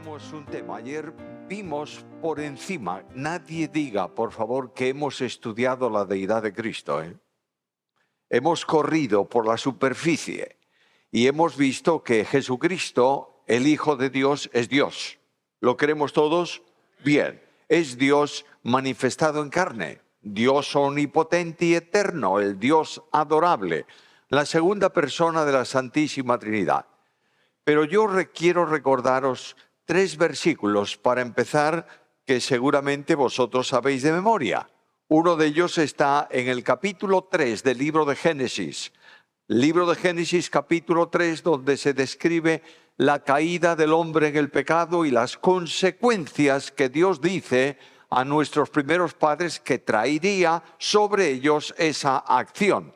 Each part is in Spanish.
tenemos un tema. Ayer vimos por encima, nadie diga, por favor, que hemos estudiado la deidad de Cristo. Hemos corrido por la superficie y hemos visto que Jesucristo, el Hijo de Dios, es Dios. ¿Lo creemos todos? Bien. Es Dios manifestado en carne, Dios omnipotente y eterno, el Dios adorable, la segunda persona de la Santísima Trinidad. Pero yo quiero recordaros 3 versículos para empezar que seguramente vosotros sabéis de memoria. Uno de ellos está en el capítulo 3 del libro de Génesis. Libro de Génesis capítulo 3, donde se describe la caída del hombre en el pecado y las consecuencias que Dios dice a nuestros primeros padres que traería sobre ellos esa acción.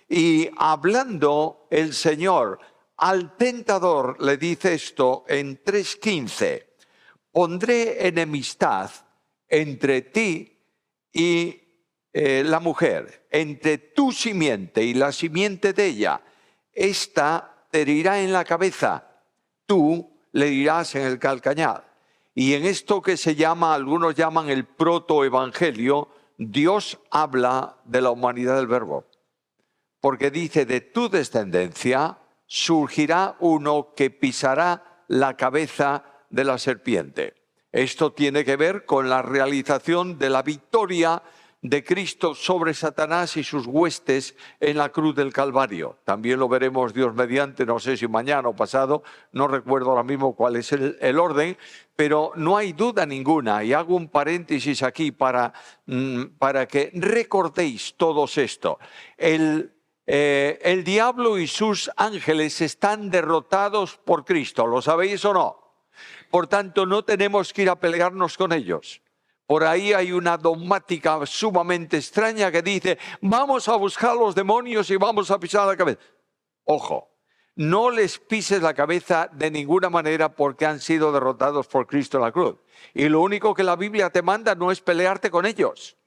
Y hablando el Señor al tentador le dice esto en 3:15. Pondré enemistad entre ti y la mujer, entre tu simiente y la simiente de ella. Esta te herirá en la cabeza, tú le dirás en el calcañar. Y en esto que se llama, algunos llaman el protoevangelio, Dios habla de la humanidad del Verbo. Porque dice, de tu descendencia surgirá uno que pisará la cabeza de la serpiente. Esto tiene que ver con la realización de la victoria de Cristo sobre Satanás y sus huestes en la cruz del Calvario. También lo veremos Dios mediante, no sé si mañana o pasado, no recuerdo ahora mismo cuál es el orden, pero no hay duda ninguna, y hago un paréntesis aquí para que recordéis todos esto. El diablo y sus ángeles están derrotados por Cristo, ¿lo sabéis o no? Por tanto, no tenemos que ir a pelearnos con ellos. Por ahí hay una dogmática sumamente extraña que dice, vamos a buscar a los demonios y vamos a pisar la cabeza. Ojo, no les pises la cabeza de ninguna manera porque han sido derrotados por Cristo en la cruz. Y lo único que la Biblia te manda no es pelearte con ellos,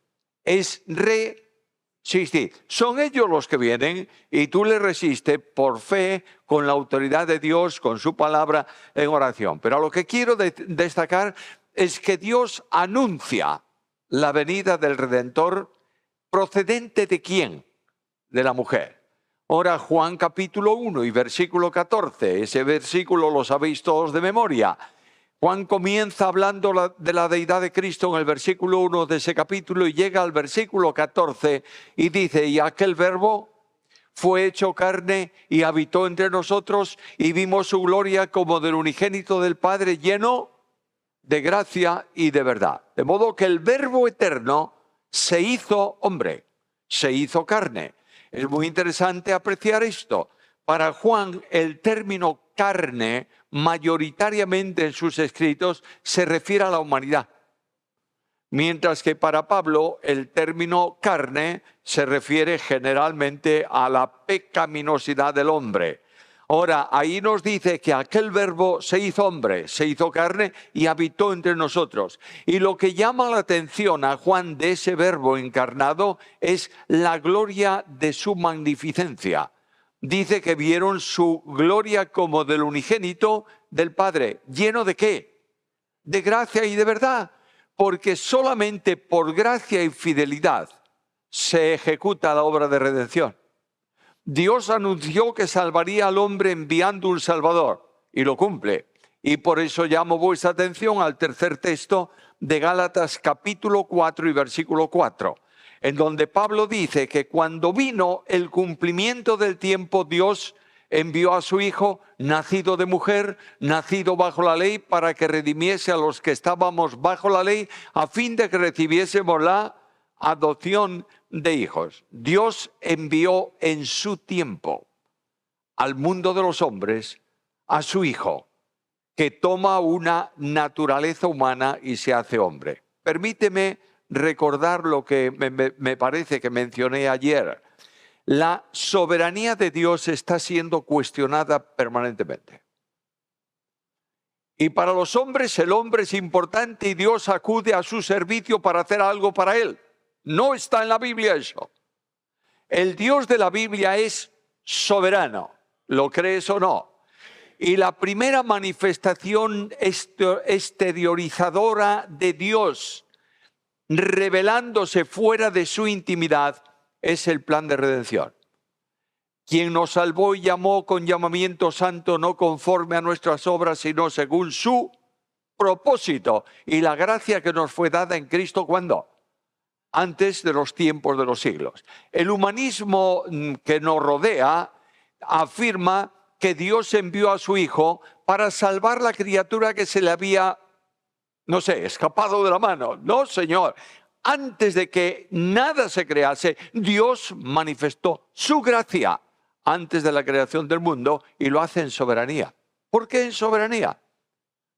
es resistir. Son ellos los que vienen y tú les resistes por fe, con la autoridad de Dios, con su palabra en oración. Pero lo que quiero destacar es que Dios anuncia la venida del Redentor procedente de ¿quién? De la mujer. Ahora Juan capítulo 1 y versículo 14, ese versículo lo sabéis todos de memoria. Juan comienza hablando de la deidad de Cristo en el versículo 1 de ese capítulo y llega al versículo 14 y dice, y aquel verbo fue hecho carne y habitó entre nosotros y vimos su gloria como del unigénito del Padre lleno de gracia y de verdad. De modo que el verbo eterno se hizo hombre, se hizo carne. Es muy interesante apreciar esto. Para Juan el término carne mayoritariamente en sus escritos se refiere a la humanidad. Mientras que para Pablo el término carne se refiere generalmente a la pecaminosidad del hombre. Ahora, ahí nos dice que aquel verbo se hizo hombre, se hizo carne y habitó entre nosotros. Y lo que llama la atención a Juan de ese verbo encarnado es la gloria de su magnificencia. Dice que vieron su gloria como del unigénito del Padre. ¿Lleno de qué? De gracia y de verdad. Porque solamente por gracia y fidelidad se ejecuta la obra de redención. Dios anunció que salvaría al hombre enviando un Salvador y lo cumple. Y por eso llamo vuestra atención al tercer texto de Gálatas capítulo 4 y versículo 4, en donde Pablo dice que cuando vino el cumplimiento del tiempo, Dios envió a su Hijo, nacido de mujer, nacido bajo la ley, para que redimiese a los que estábamos bajo la ley, a fin de que recibiésemos la adopción de hijos. Dios envió en su tiempo al mundo de los hombres a su Hijo, que toma una naturaleza humana y se hace hombre. Permíteme recordar lo que me parece que mencioné ayer. La soberanía de Dios está siendo cuestionada permanentemente. Y para los hombres, el hombre es importante y Dios acude a su servicio para hacer algo para él. No está en la Biblia eso. El Dios de la Biblia es soberano, ¿lo crees o no? Y la primera manifestación exteriorizadora de Dios revelándose fuera de su intimidad es el plan de redención. Quien nos salvó y llamó con llamamiento santo, no conforme a nuestras obras, sino según su propósito y la gracia que nos fue dada en Cristo, ¿cuándo? Antes de los tiempos de los siglos. El humanismo que nos rodea afirma que Dios envió a su Hijo para salvar la criatura que se le había, no sé, escapado de la mano. No, Señor. Antes de que nada se crease, Dios manifestó su gracia antes de la creación del mundo y lo hace en soberanía. ¿Por qué en soberanía?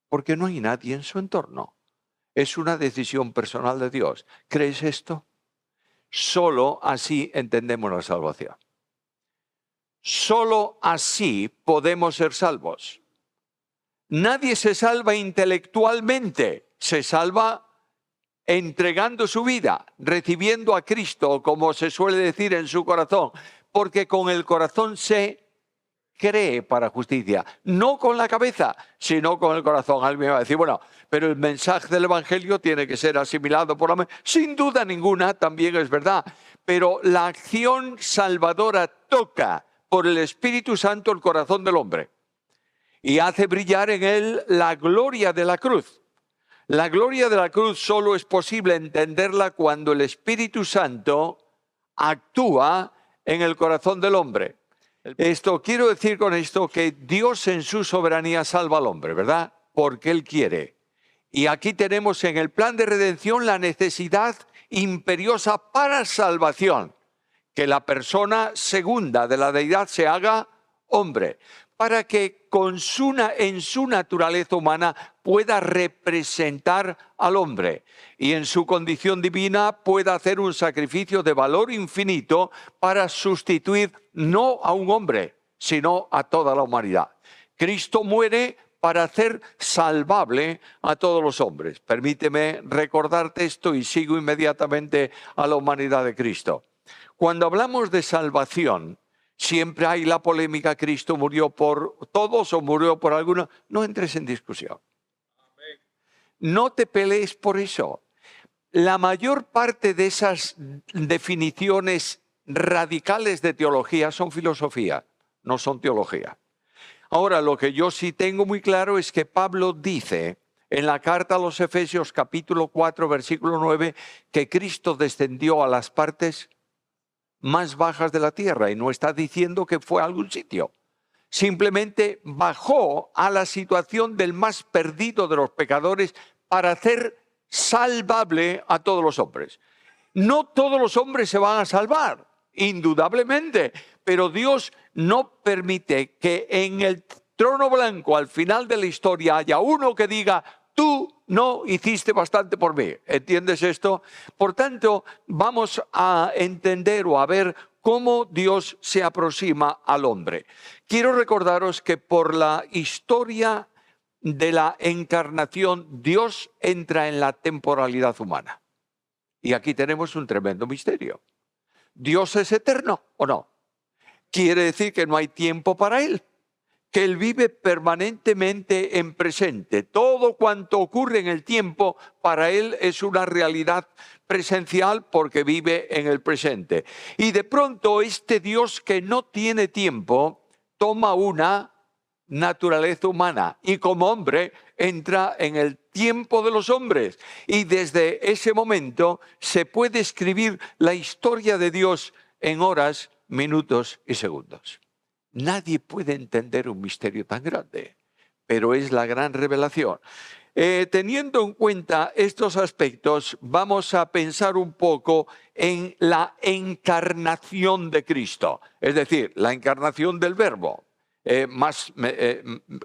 Porque no hay nadie en su entorno. Es una decisión personal de Dios. ¿Crees esto? Solo así entendemos la salvación. Solo así podemos ser salvos. Nadie se salva intelectualmente, se salva entregando su vida, recibiendo a Cristo, como se suele decir, en su corazón, porque con el corazón se cree para justicia, no con la cabeza, sino con el corazón. Alguien va a decir, bueno, pero el mensaje del Evangelio tiene que ser asimilado por la mente. Sin duda ninguna, también es verdad, pero la acción salvadora toca por el Espíritu Santo el corazón del hombre y hace brillar en él la gloria de la cruz. La gloria de la cruz solo es posible entenderla cuando el Espíritu Santo actúa en el corazón del hombre. Quiero decir con esto que Dios en su soberanía salva al hombre, ¿verdad? Porque Él quiere. Y aquí tenemos en el plan de redención la necesidad imperiosa para salvación, que la persona segunda de la deidad se haga hombre, para que en su naturaleza humana pueda representar al hombre y en su condición divina pueda hacer un sacrificio de valor infinito para sustituir no a un hombre, sino a toda la humanidad. Cristo muere para hacer salvable a todos los hombres. Permíteme recordarte esto y sigo inmediatamente a la humanidad de Cristo. Cuando hablamos de salvación, siempre hay la polémica, Cristo murió por todos o murió por algunos. No entres en discusión. No te pelees por eso. La mayor parte de esas definiciones radicales de teología son filosofía, no son teología. Ahora, lo que yo sí tengo muy claro es que Pablo dice en la carta a los Efesios capítulo 4, versículo 9, que Cristo descendió a las partes más bajas de la tierra y no está diciendo que fue a algún sitio. Simplemente bajó a la situación del más perdido de los pecadores para hacer salvable a todos los hombres. No todos los hombres se van a salvar, indudablemente, pero Dios no permite que en el trono blanco al final de la historia haya uno que diga, tú no hiciste bastante por mí. ¿Entiendes esto? Por tanto, vamos a entender o a ver cómo Dios se aproxima al hombre. Quiero recordaros que por la historia de la encarnación, Dios entra en la temporalidad humana. Y aquí tenemos un tremendo misterio. ¿Dios es eterno o no? Quiere decir que no hay tiempo para Él, que Él vive permanentemente en presente. Todo cuanto ocurre en el tiempo, para Él es una realidad presencial porque vive en el presente. Y de pronto este Dios que no tiene tiempo, toma una naturaleza humana y como hombre entra en el tiempo de los hombres. Y desde ese momento se puede escribir la historia de Dios en horas, minutos y segundos. Nadie puede entender un misterio tan grande, pero es la gran revelación. Teniendo en cuenta estos aspectos, vamos a pensar un poco en la encarnación de Cristo, es decir, la encarnación del Verbo,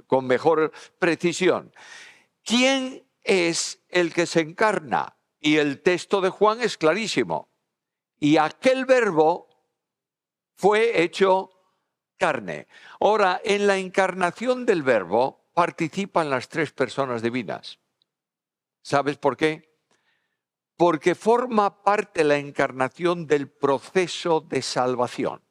con mejor precisión. ¿Quién es el que se encarna? Y el texto de Juan es clarísimo. Y aquel Verbo fue hecho carne. Ahora, en la encarnación del Verbo participan las tres personas divinas. ¿Sabes por qué? Porque forma parte la encarnación del proceso de salvación.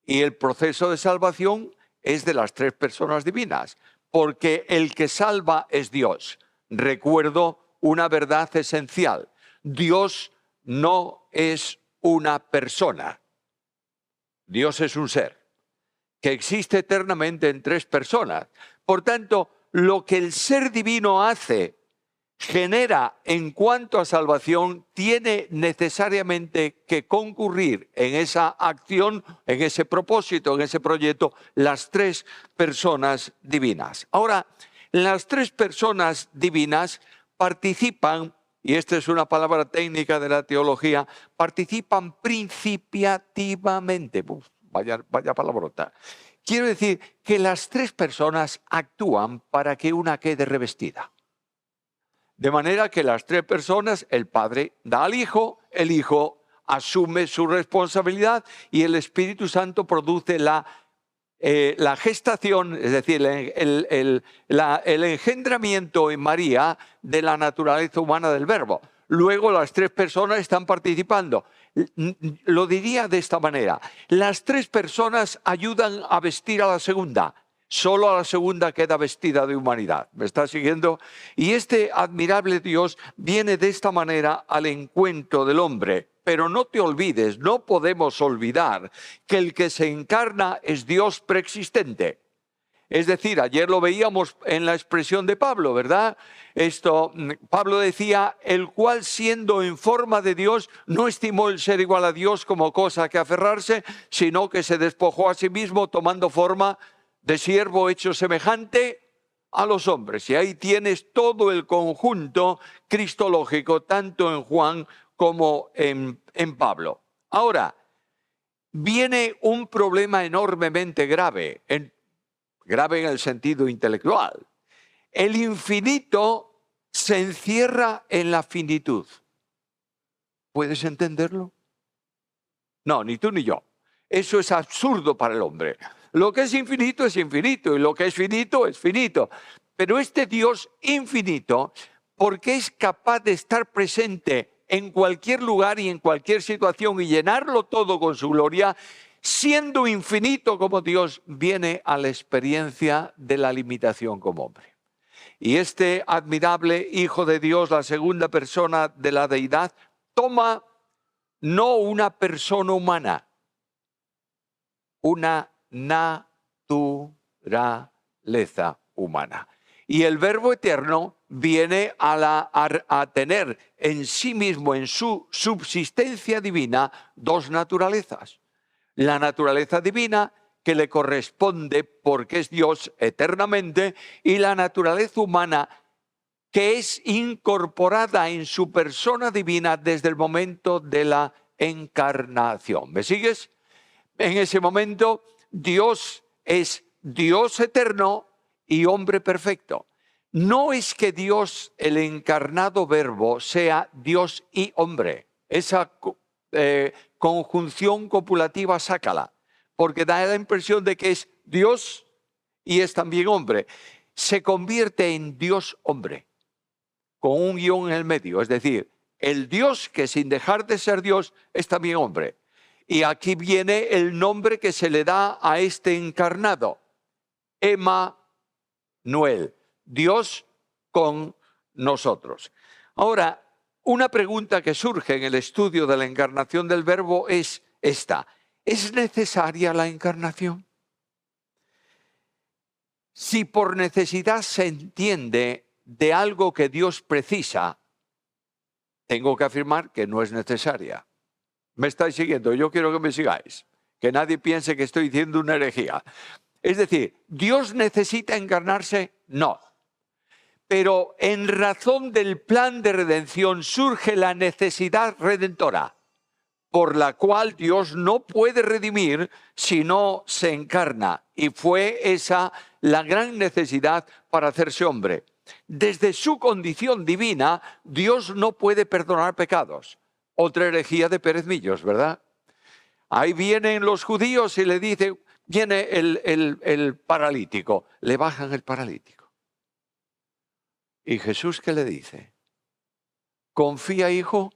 Y el proceso de salvación es de las tres personas divinas, porque el que salva es Dios. Recuerdo una verdad esencial: Dios no es una persona, Dios es un ser que existe eternamente en tres personas. Por tanto, lo que el ser divino hace, genera en cuanto a salvación, tiene necesariamente que concurrir en esa acción, en ese propósito, en ese proyecto, las tres personas divinas. Ahora, las tres personas divinas participan, y esta es una palabra técnica de la teología, participan principiativamente. Vaya palabrota. Quiero decir que las tres personas actúan para que una quede revestida. De manera que las tres personas, el Padre da al Hijo, el Hijo asume su responsabilidad y el Espíritu Santo produce la gestación, es decir, el engendramiento en María de la naturaleza humana del Verbo. Luego las tres personas están participando. Lo diría de esta manera: las tres personas ayudan a vestir a la segunda. Solo a la segunda queda vestida de humanidad. ¿Me está siguiendo? Y este admirable Dios viene de esta manera al encuentro del hombre. Pero no te olvides, no podemos olvidar que el que se encarna es Dios preexistente. Es decir, ayer lo veíamos en la expresión de Pablo, ¿verdad? Pablo decía: el cual, siendo en forma de Dios, no estimó el ser igual a Dios como cosa a que aferrarse, sino que se despojó a sí mismo, tomando forma de siervo, hecho semejante a los hombres. Y ahí tienes todo el conjunto cristológico, tanto en Juan como en Pablo. Ahora, viene un problema enormemente grave, grave en el sentido intelectual. El infinito se encierra en la finitud. ¿Puedes entenderlo? No, ni tú ni yo. Eso es absurdo para el hombre. Lo que es infinito y lo que es finito. Pero este Dios infinito, porque es capaz de estar presente en cualquier lugar y en cualquier situación y llenarlo todo con su gloria, siendo infinito como Dios, viene a la experiencia de la limitación como hombre. Y este admirable Hijo de Dios, la segunda persona de la deidad, toma no una persona humana, una naturaleza humana. Y el Verbo eterno viene a tener en sí mismo, en su subsistencia divina, dos naturalezas. La naturaleza divina, que le corresponde porque es Dios eternamente, y la naturaleza humana, que es incorporada en su persona divina desde el momento de la encarnación. ¿Me sigues? En ese momento, Dios es Dios eterno y hombre perfecto. No es que Dios, el encarnado Verbo, sea Dios y hombre. Esa conjunción copulativa, sácala, porque da la impresión de que es Dios y es también hombre. Se convierte en Dios hombre, con un guión en el medio. Es decir, el Dios que, sin dejar de ser Dios, es también hombre. Y aquí viene el nombre que se le da a este encarnado: Emmanuel, Dios con nosotros. Ahora, una pregunta que surge en el estudio de la encarnación del Verbo es esta: ¿es necesaria la encarnación? Si por necesidad se entiende de algo que Dios precisa, tengo que afirmar que no es necesaria. ¿Me estáis siguiendo? Yo quiero que me sigáis, que nadie piense que estoy diciendo una herejía. Es decir, ¿Dios necesita encarnarse? No. Pero en razón del plan de redención surge la necesidad redentora, por la cual Dios no puede redimir si no se encarna. Y fue esa la gran necesidad para hacerse hombre. Desde su condición divina, Dios no puede perdonar pecados. Otra herejía de Pérez Millos, ¿verdad? Ahí vienen los judíos y le dicen, viene el paralítico, le bajan el paralítico. ¿Y Jesús qué le dice? Confía, hijo,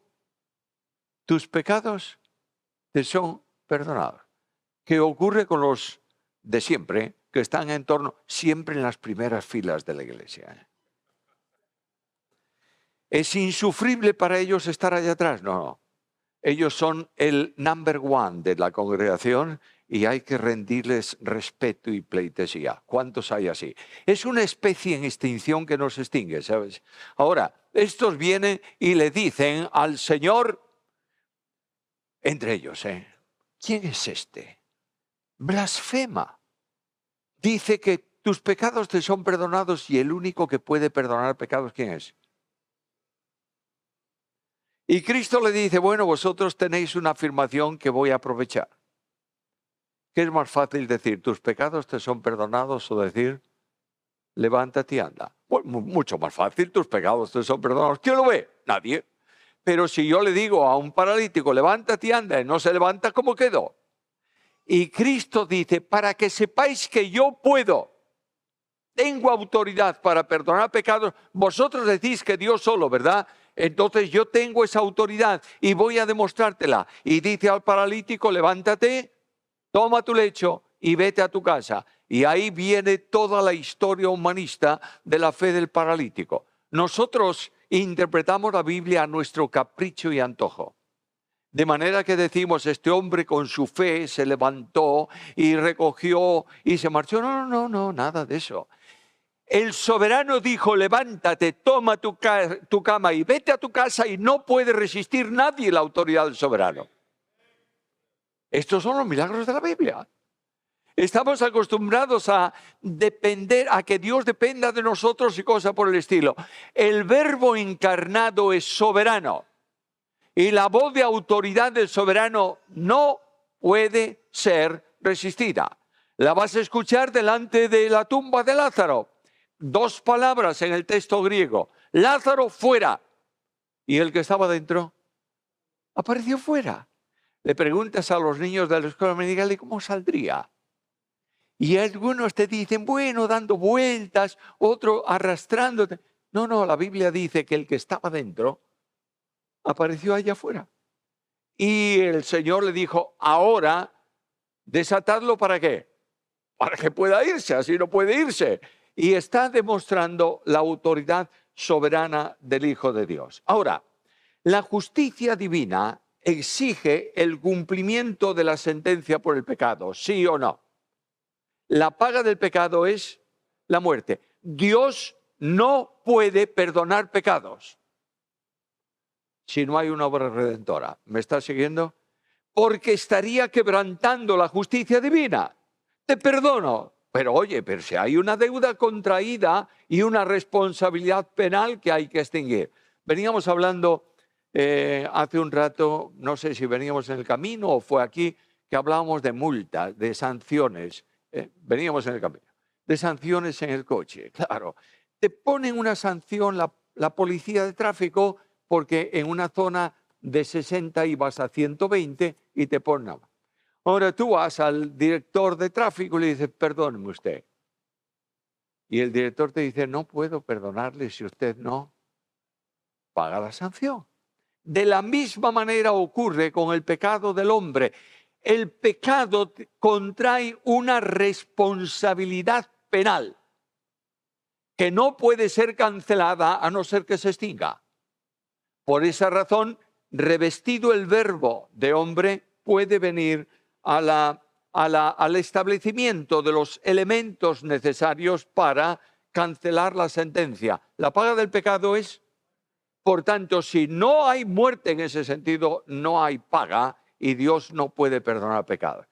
tus pecados te son perdonados. ¿Qué ocurre con los de siempre? que están en torno, siempre en las primeras filas de la iglesia. ¿Es insufrible para ellos estar allá atrás? No. Ellos son el number one de la congregación y hay que rendirles respeto y pleitesía. ¿Cuántos hay así? Es una especie en extinción que nos extingue, ¿sabes? Ahora, estos vienen y le dicen al Señor, entre ellos, ¿quién es este? Blasfema. Dice que tus pecados te son perdonados y el único que puede perdonar pecados, ¿quién es? Y Cristo le dice, bueno, vosotros tenéis una afirmación que voy a aprovechar. ¿Qué es más fácil decir, tus pecados te son perdonados o decir, levántate y anda? Pues mucho más fácil, tus pecados te son perdonados. ¿Quién lo ve? Nadie. Pero si yo le digo a un paralítico, levántate y anda, y no se levanta, ¿cómo quedó? Y Cristo dice, para que sepáis que yo puedo, tengo autoridad para perdonar pecados, vosotros decís que Dios solo, ¿verdad? Entonces yo tengo esa autoridad y voy a demostrártela. Y dice al paralítico, levántate, toma tu lecho y vete a tu casa. Y ahí viene toda la historia humanista de la fe del paralítico. Nosotros interpretamos la Biblia a nuestro capricho y antojo. De manera que decimos, este hombre con su fe se levantó y recogió y se marchó. No, nada de eso. El soberano dijo, levántate, toma tu cama y vete a tu casa, y no puede resistir nadie la autoridad del soberano. Estos son los milagros de la Biblia. Estamos acostumbrados a depender, a que Dios dependa de nosotros y cosas por el estilo. El Verbo encarnado es soberano y la voz de autoridad del soberano no puede ser resistida. La vas a escuchar delante de la tumba de Lázaro. 2 palabras en el texto griego. Lázaro fuera. Y el que estaba dentro apareció fuera. Le preguntas a los niños de la escuela dominical, ¿y cómo saldría? Y algunos te dicen, bueno, dando vueltas, otro arrastrándote. No, la Biblia dice que el que estaba dentro apareció allá afuera. Y el Señor le dijo, ahora, desatadlo, ¿para qué? Para que pueda irse, así no puede irse. Y está demostrando la autoridad soberana del Hijo de Dios. Ahora, la justicia divina exige el cumplimiento de la sentencia por el pecado, ¿sí o no? La paga del pecado es la muerte. Dios no puede perdonar pecados si no hay una obra redentora. ¿Me estás siguiendo? Porque estaría quebrantando la justicia divina. Te perdono. Pero oye, pero si hay una deuda contraída y una responsabilidad penal que hay que extinguir. Veníamos hablando hace un rato, no sé si veníamos en el camino o fue aquí, que hablábamos de multas, de sanciones. Veníamos en el camino. De sanciones en el coche, claro. Te ponen una sanción la policía de tráfico porque en una zona de 60 ibas a 120 y te ponen. Ahora tú vas al director de tráfico y le dices, perdóneme usted. Y el director te dice, no puedo perdonarle si usted no paga la sanción. De la misma manera ocurre con el pecado del hombre. El pecado contrae una responsabilidad penal que no puede ser cancelada a no ser que se extinga. Por esa razón, revestido el verbo de hombre, puede venir al establecimiento de los elementos necesarios para cancelar la sentencia. La paga del pecado es, por tanto, si no hay muerte en ese sentido, no hay paga y Dios no puede perdonar pecados.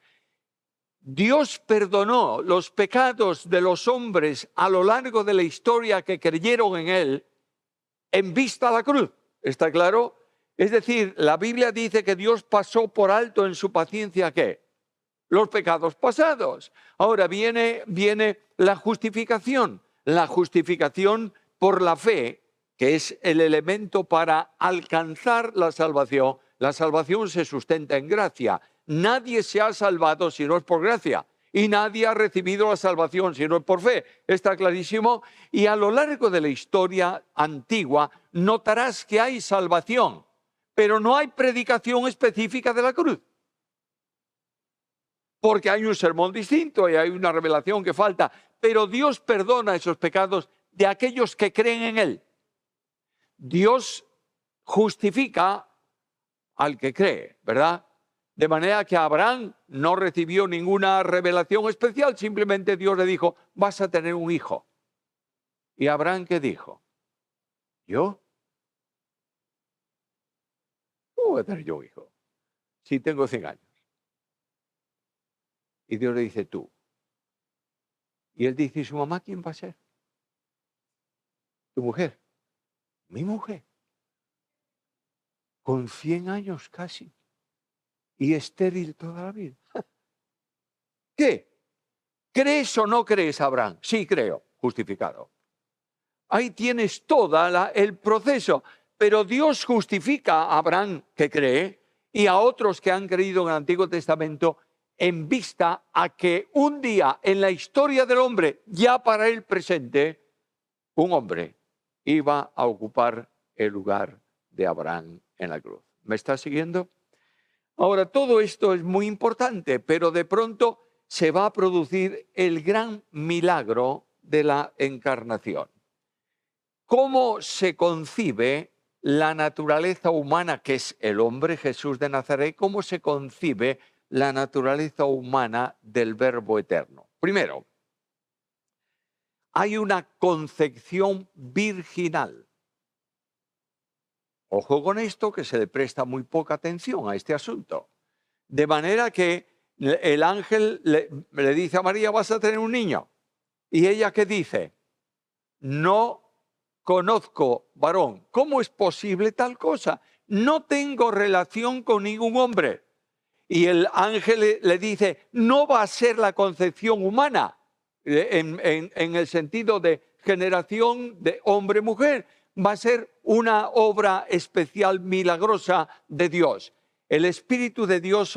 Dios perdonó los pecados de los hombres a lo largo de la historia que creyeron en Él en vista a la cruz. ¿Está claro? Es decir, la Biblia dice que Dios pasó por alto en su paciencia, ¿qué? Los pecados pasados. Ahora viene la justificación. La justificación por la fe, que es el elemento para alcanzar la salvación. La salvación se sustenta en gracia. Nadie se ha salvado si no es por gracia. Y nadie ha recibido la salvación si no es por fe. Está clarísimo. Y a lo largo de la historia antigua notarás que hay salvación, pero no hay predicación específica de la cruz. porque hay un sermón distinto y hay una revelación que falta, pero Dios perdona esos pecados de aquellos que creen en Él. Dios justifica al que cree, ¿verdad? De manera que Abraham no recibió ninguna revelación especial, simplemente Dios le dijo, vas a tener un hijo. ¿Y Abraham qué dijo? ¿Yo? ¿Cómo voy a tener yo un hijo? Si tengo 100 años. Y Dios le dice, tú. Y él dice, ¿y su mamá quién va a ser? Tu mujer. Mi mujer. Con 100 años casi. Y estéril toda la vida. ¿Qué? ¿Crees o no crees, Abraham? Sí, creo. Justificado. Ahí tienes todo el proceso. Pero Dios justifica a Abraham que cree y a otros que han creído en el Antiguo Testamento en vista a que un día en la historia del hombre, ya para el presente, un hombre iba a ocupar el lugar de Abraham en la cruz. ¿Me está siguiendo? Ahora, todo esto es muy importante, pero de pronto se va a producir el gran milagro de la encarnación. ¿Cómo se concibe la naturaleza humana, que es el hombre Jesús de Nazaret? ¿Cómo se concibe la naturaleza humana del Verbo eterno? Primero, hay una concepción virginal. Ojo con esto, que se le presta muy poca atención a este asunto. De manera que el ángel le dice a María, vas a tener un niño. ¿Y ella qué dice? No conozco varón. ¿Cómo es posible tal cosa? No tengo relación con ningún hombre. Y el ángel le dice, no va a ser la concepción humana, en el sentido de generación de hombre-mujer, va a ser una obra especial, milagrosa de Dios. El Espíritu de Dios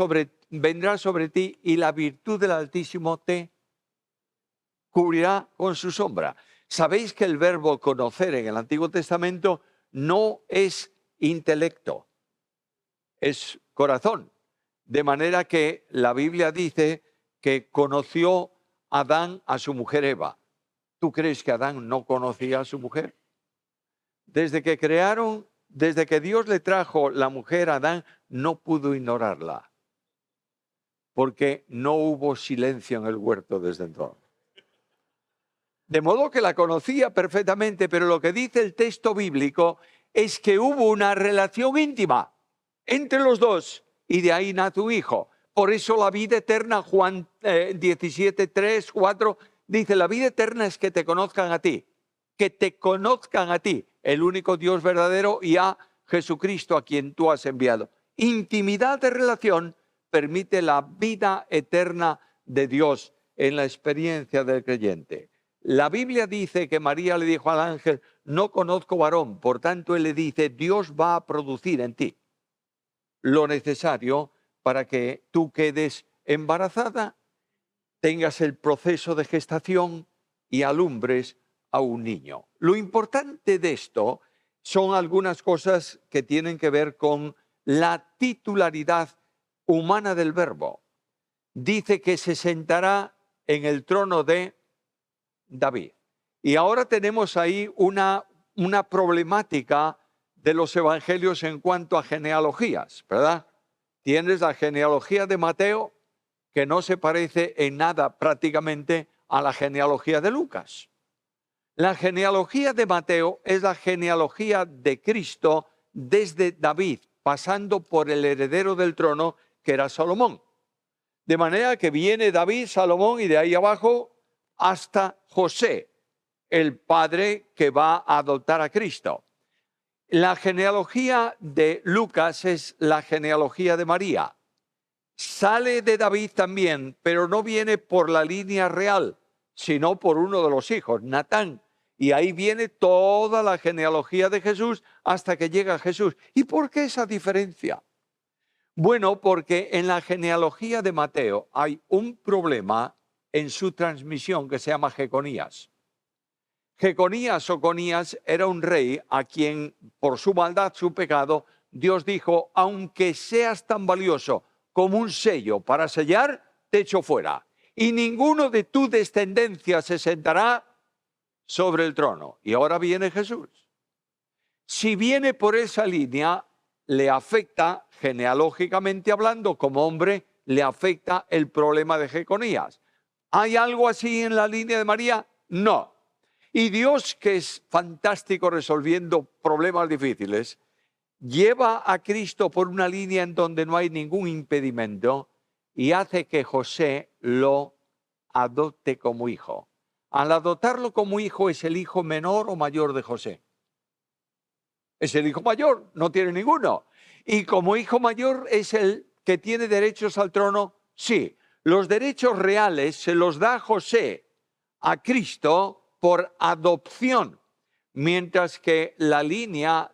vendrá sobre ti y la virtud del Altísimo te cubrirá con su sombra. Sabéis que el verbo conocer en el Antiguo Testamento no es intelecto, es corazón. De manera que la Biblia dice que conoció Adán a su mujer Eva. ¿Tú crees que Adán no conocía a su mujer? Desde que Dios le trajo la mujer a Adán, no pudo ignorarla. Porque no hubo silencio en el huerto desde entonces. De modo que la conocía perfectamente, pero lo que dice el texto bíblico es que hubo una relación íntima entre los dos y de ahí nace un hijo. Por eso la vida eterna, Juan 17, 3, 4, dice, la vida eterna es que te conozcan a ti, el único Dios verdadero, y a Jesucristo a quien tú has enviado. Intimidad de relación permite la vida eterna de Dios en la experiencia del creyente. La Biblia dice que María le dijo al ángel, no conozco varón, por tanto él le dice, Dios va a producir en ti lo necesario para que tú quedes embarazada, tengas el proceso de gestación y alumbres a un niño. Lo importante de esto son algunas cosas que tienen que ver con la titularidad humana del Verbo. Dice que se sentará en el trono de David. Y ahora tenemos ahí una problemática de los evangelios en cuanto a genealogías, ¿verdad? Tienes la genealogía de Mateo, que no se parece en nada prácticamente a la genealogía de Lucas. La genealogía de Mateo es la genealogía de Cristo desde David, pasando por el heredero del trono, que era Salomón. De manera que viene David, Salomón, y de ahí abajo hasta José, el padre que va a adoptar a Cristo. La genealogía de Lucas es la genealogía de María. Sale de David también, pero no viene por la línea real, sino por uno de los hijos, Natán. Y ahí viene toda la genealogía de Jesús hasta que llega Jesús. ¿Y por qué esa diferencia? Bueno, porque en la genealogía de Mateo hay un problema en su transmisión que se llama Jeconías. Jeconías o Conías era un rey a quien, por su maldad, su pecado, Dios dijo, aunque seas tan valioso como un sello para sellar, te echo fuera. Y ninguno de tu descendencia se sentará sobre el trono. Y ahora viene Jesús. Si viene por esa línea, le afecta, genealógicamente hablando, como hombre, le afecta el problema de Jeconías. ¿Hay algo así en la línea de María? No. Y Dios, que es fantástico resolviendo problemas difíciles, lleva a Cristo por una línea en donde no hay ningún impedimento y hace que José lo adopte como hijo. Al adoptarlo como hijo, ¿es el hijo menor o mayor de José? Es el hijo mayor, no tiene ninguno. Y como hijo mayor, ¿es el que tiene derechos al trono? Sí. Los derechos reales se los da José a Cristo por adopción, mientras que la línea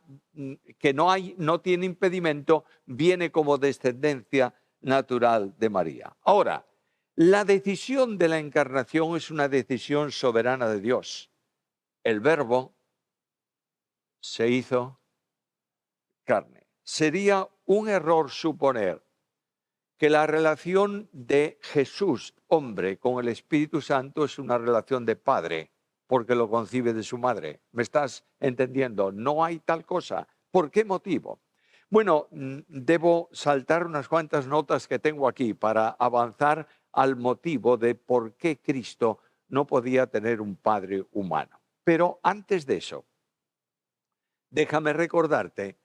que no tiene impedimento viene como descendencia natural de María. Ahora, la decisión de la encarnación es una decisión soberana de Dios. El Verbo se hizo carne. Sería un error suponer que la relación de Jesús, hombre, con el Espíritu Santo es una relación de padre, porque lo concibe de su madre. ¿Me estás entendiendo? No hay tal cosa. ¿Por qué motivo? Bueno, debo saltar unas cuantas notas que tengo aquí para avanzar al motivo de por qué Cristo no podía tener un padre humano. Pero antes de eso, déjame recordarte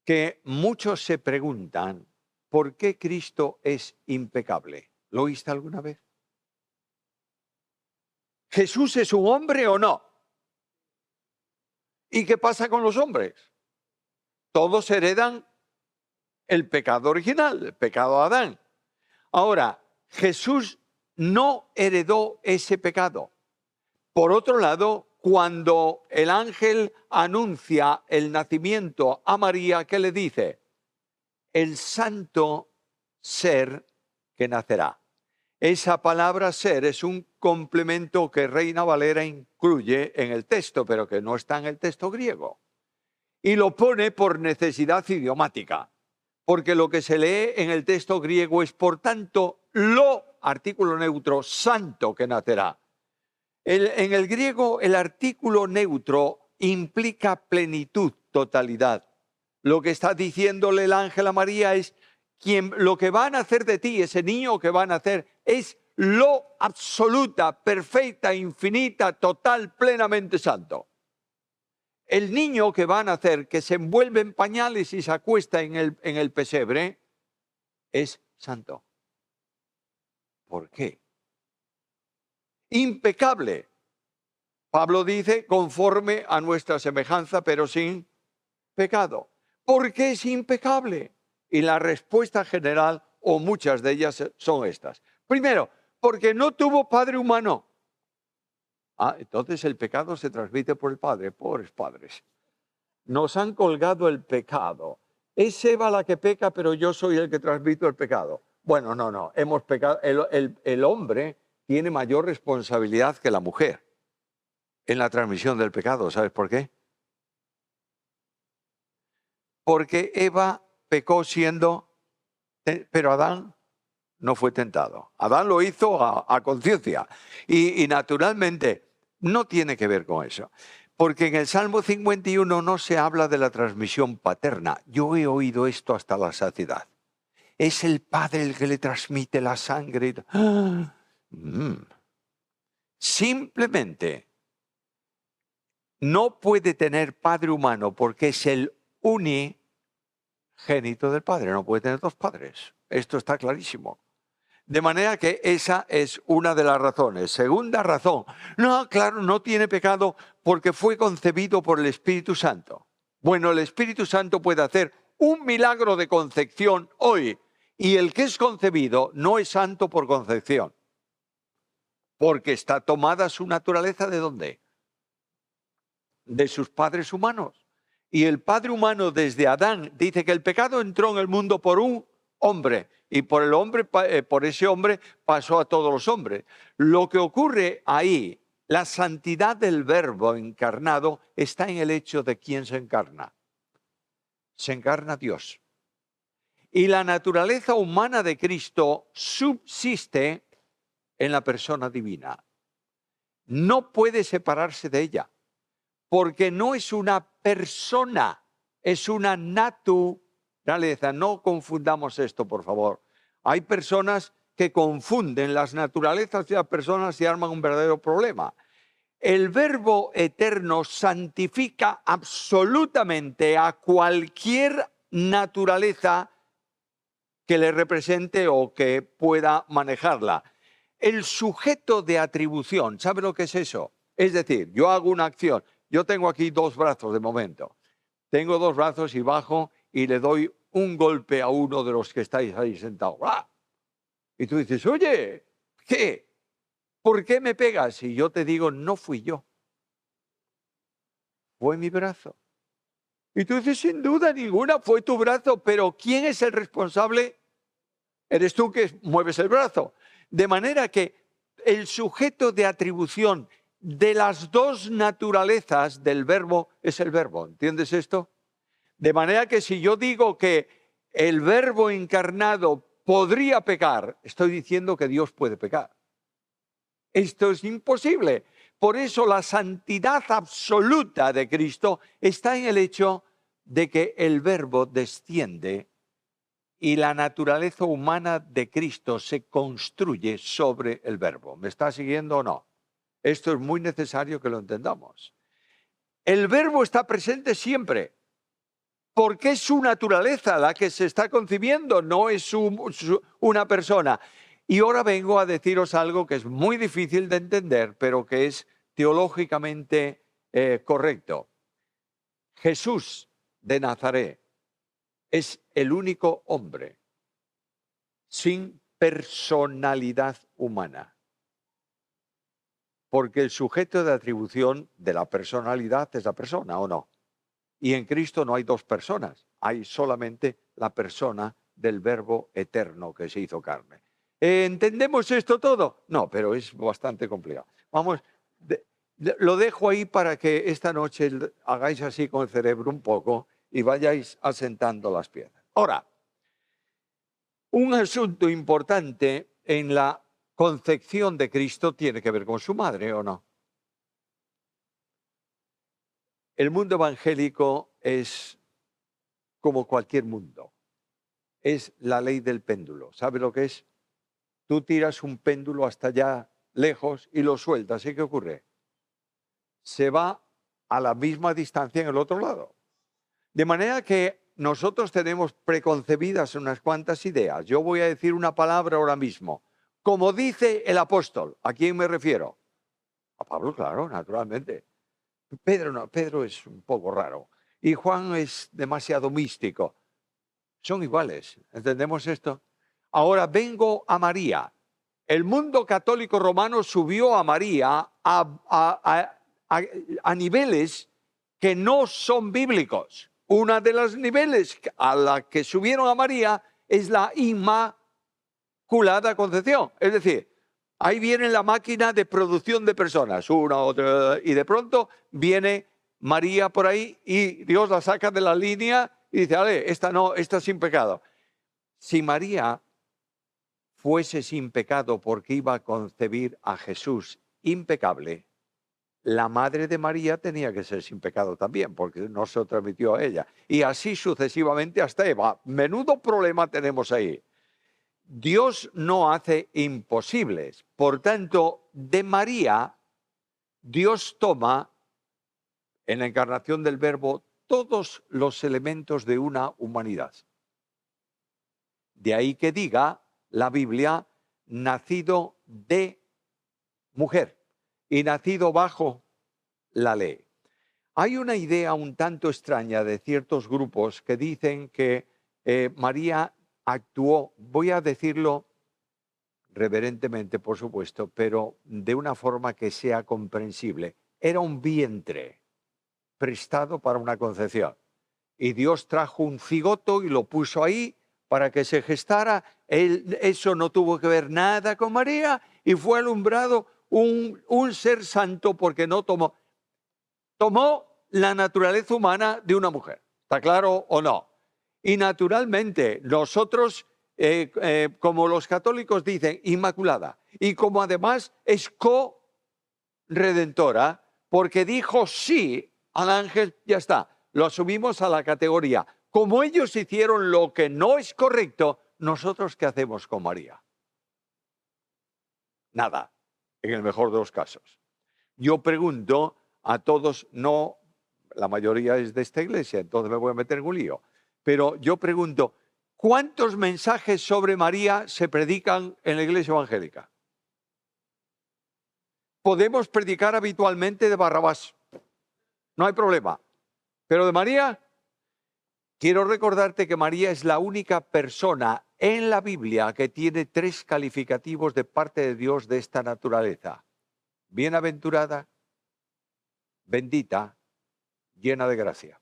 que muchos se preguntan ¿por qué Cristo es impecable? ¿Lo oíste alguna vez? ¿Jesús es un hombre o no? ¿Y qué pasa con los hombres? Todos heredan el pecado original, el pecado de Adán. Ahora, Jesús no heredó ese pecado. Por otro lado, cuando el ángel anuncia el nacimiento a María, ¿qué le dice? El santo ser que nacerá. Esa palabra ser es un complemento que Reina Valera incluye en el texto, pero que no está en el texto griego. Y lo pone por necesidad idiomática, porque lo que se lee en el texto griego es, por tanto, artículo neutro, santo que nacerá. En el griego, el artículo neutro implica plenitud, totalidad. Lo que está diciéndole el ángel a María es, lo que va a nacer de ti, ese niño que va a nacer, es lo absoluta, perfecta, infinita, total, plenamente santo. El niño que va a nacer, que se envuelve en pañales y se acuesta en el pesebre, es santo. ¿Por qué? Impecable. Pablo dice, conforme a nuestra semejanza, pero sin pecado. ¿Por qué es impecable? Y la respuesta general, o muchas de ellas, son estas. Primero, porque no tuvo padre humano. Entonces el pecado se transmite por el padre. Pobres padres. Nos han colgado el pecado. Es Eva la que peca, pero yo soy el que transmito el pecado. Bueno, no. Hemos pecado. El hombre tiene mayor responsabilidad que la mujer en la transmisión del pecado. ¿Sabes por qué? Porque Eva pecó pero Adán no fue tentado. Adán lo hizo a conciencia. Y naturalmente no tiene que ver con eso. Porque en el Salmo 51 no se habla de la transmisión paterna. Yo he oído esto hasta la saciedad. Es el padre el que le transmite la sangre. Simplemente no puede tener padre humano porque es el unigénito del padre. No puede tener dos padres. Esto está clarísimo. De manera que esa es una de las razones. Segunda razón, no, claro, no tiene pecado porque fue concebido por el Espíritu Santo. Bueno, el Espíritu Santo puede hacer un milagro de concepción hoy y el que es concebido no es santo por concepción, porque está tomada su naturaleza ¿de dónde? De sus padres humanos. Y el padre humano desde Adán dice que el pecado entró en el mundo por un hombre y por ese hombre pasó a todos los hombres. Lo que ocurre ahí, la santidad del Verbo encarnado está en el hecho de quién se encarna. Se encarna Dios. Y la naturaleza humana de Cristo subsiste en la persona divina. No puede separarse de ella, porque no es una persona, es una naturaleza. No confundamos esto, por favor. Hay personas que confunden las naturalezas y las personas y arman un verdadero problema. El Verbo eterno santifica absolutamente a cualquier naturaleza que le represente o que pueda manejarla. El sujeto de atribución, ¿sabe lo que es eso? Es decir, yo hago una acción, yo tengo aquí 2 brazos de momento. Tengo 2 brazos y bajo y le doy un golpe a uno de los que estáis ahí sentados. ¡Ah! Y tú dices, oye, ¿qué? ¿Por qué me pegas? Y yo te digo, no fui yo. Fue mi brazo. Y tú dices, sin duda ninguna, fue tu brazo, pero ¿quién es el responsable? Eres tú que mueves el brazo. De manera que el sujeto de atribución de las 2 naturalezas del verbo es el verbo. ¿Entiendes esto? De manera que si yo digo que el verbo encarnado podría pecar, estoy diciendo que Dios puede pecar. Esto es imposible. Por eso la santidad absoluta de Cristo está en el hecho de que el verbo desciende y la naturaleza humana de Cristo se construye sobre el verbo. ¿Me está siguiendo o no? Esto es muy necesario que lo entendamos. El verbo está presente siempre, porque es su naturaleza la que se está concibiendo, no es una persona. Y ahora vengo a deciros algo que es muy difícil de entender, pero que es teológicamente correcto. Jesús de Nazaret es el único hombre sin personalidad humana. Porque el sujeto de atribución de la personalidad es la persona, ¿o no? Y en Cristo no hay 2 personas, hay solamente la persona del Verbo eterno que se hizo carne. ¿Entendemos esto todo? No, pero es bastante complicado. Vamos, lo dejo ahí para que esta noche hagáis así con el cerebro un poco y vayáis asentando las piedras. Ahora, un asunto importante en la concepción de Cristo tiene que ver con su madre, ¿o no? El mundo evangélico es como cualquier mundo. Es la ley del péndulo. ¿Sabe lo que es? Tú tiras un péndulo hasta allá lejos y lo sueltas. ¿Y qué ocurre? Se va a la misma distancia en el otro lado. De manera que nosotros tenemos preconcebidas unas cuantas ideas. Yo voy a decir una palabra ahora mismo. Como dice el apóstol, ¿a quién me refiero? A Pablo, claro, naturalmente. Pedro no, Pedro es un poco raro. Y Juan es demasiado místico. Son iguales, ¿entendemos esto? Ahora vengo a María. El mundo católico romano subió a María a niveles que no son bíblicos. Una de los niveles a la que subieron a María es la Inmaculada Concepción. Es decir, ahí viene la máquina de producción de personas, una, otra, y de pronto viene María por ahí y Dios la saca de la línea y dice, vale, esta no, esta sin pecado. Si María fuese sin pecado porque iba a concebir a Jesús impecable, la madre de María tenía que ser sin pecado también, porque no se transmitió a ella. Y así sucesivamente hasta Eva. Menudo problema tenemos ahí. Dios no hace imposibles. Por tanto, de María, Dios toma, en la encarnación del Verbo, todos los elementos de una humanidad. De ahí que diga la Biblia, nacido de mujer y nacido bajo la ley. Hay una idea un tanto extraña de ciertos grupos que dicen que María actuó, voy a decirlo reverentemente, por supuesto, pero de una forma que sea comprensible. Era un vientre prestado para una concepción. Y Dios trajo un cigoto y lo puso ahí para que se gestara. Eso no tuvo que ver nada con María y fue alumbrado un ser santo porque no tomó la naturaleza humana de una mujer. ¿Está claro o no? Y naturalmente, nosotros, como los católicos dicen, inmaculada. Y como además es co-redentora, porque dijo sí al ángel, ya está, lo asumimos a la categoría. Como ellos hicieron lo que no es correcto, ¿nosotros qué hacemos con María? Nada, en el mejor de los casos. Yo pregunto a todos, no, la mayoría es de esta iglesia, entonces me voy a meter en un lío, pero yo pregunto, ¿cuántos mensajes sobre María se predican en la iglesia evangélica? Podemos predicar habitualmente de Barrabás, no hay problema, pero de María, quiero recordarte que María es la única persona en la Biblia que tiene 3 calificativos de parte de Dios de esta naturaleza: bienaventurada, bendita, llena de gracia.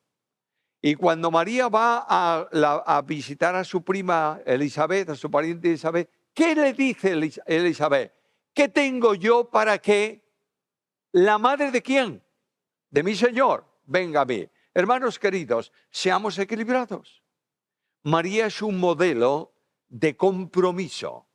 Y cuando María va a visitar a su prima Elizabeth, a su pariente Elizabeth, ¿qué le dice Elizabeth? ¿Qué tengo yo para que la madre de quién? De mi Señor venga a mí. Hermanos queridos, seamos equilibrados. María es un modelo de compromiso,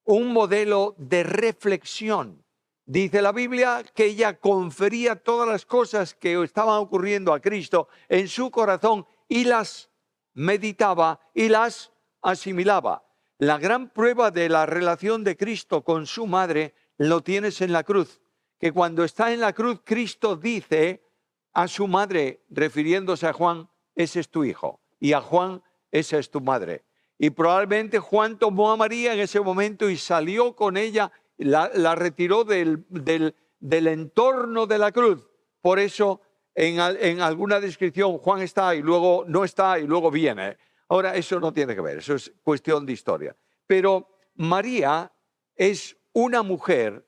un modelo de reflexión. Dice la Biblia que ella confería todas las cosas que estaban ocurriendo a Cristo en su corazón y las meditaba y las asimilaba. La gran prueba de la relación de Cristo con su madre lo tienes en la cruz, que cuando está en la cruz Cristo dice a su madre, refiriéndose a Juan, ese es tu hijo, y a Juan, esa es tu madre. Y probablemente Juan tomó a María en ese momento y salió con ella, la retiró del entorno de la cruz. Por eso en alguna descripción Juan está y luego no está y luego viene. Ahora, eso no tiene que ver, eso es cuestión de historia. Pero María es una mujer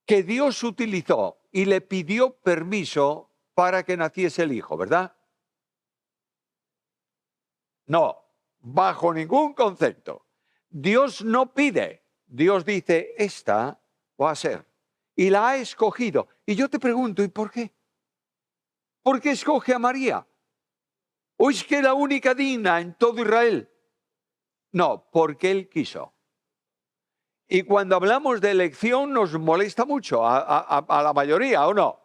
que Dios utilizó y le pidió permiso para que naciese el hijo, ¿verdad? No, bajo ningún concepto. Dios no pide, Dios dice, esta va a ser. Y la ha escogido. Y yo te pregunto, ¿y por qué? ¿Por qué escoge a María? ¿O es que la única digna en todo Israel? No, porque Él quiso. Y cuando hablamos de elección nos molesta mucho a la mayoría, ¿o no?